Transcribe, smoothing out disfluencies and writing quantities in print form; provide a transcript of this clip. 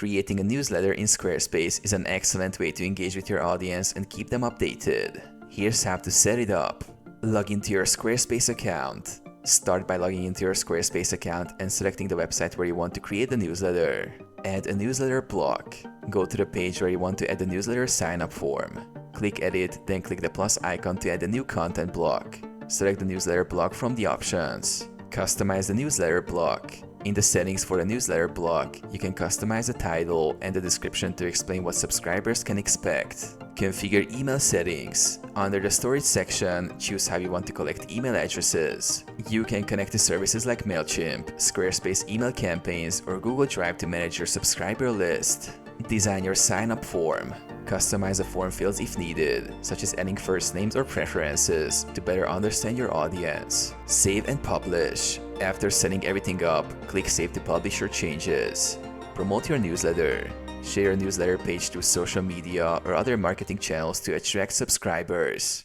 Creating a newsletter in Squarespace is an excellent way to engage with your audience and keep them updated. Here's how to set it up. Log into your Squarespace account. Start by logging into your Squarespace account and selecting the website where you want to create the newsletter. Add a newsletter block. Go to the page where you want to add the newsletter sign-up form. Click Edit, then click the plus icon to add a new content block. Select the newsletter block from the options. Customize the newsletter block. In the settings for the newsletter block, you can customize the title and the description to explain what subscribers can expect. Configure email settings. Under the storage section, choose how you want to collect email addresses. You can connect to services like MailChimp, Squarespace email campaigns, or Google Drive to manage your subscriber list. Design your sign-up form. Customize the form fields if needed, such as adding first names or preferences to better understand your audience. Save and publish. After setting everything up, click Save to publish your changes. Promote your newsletter. Share your newsletter page through social media or other marketing channels to attract subscribers.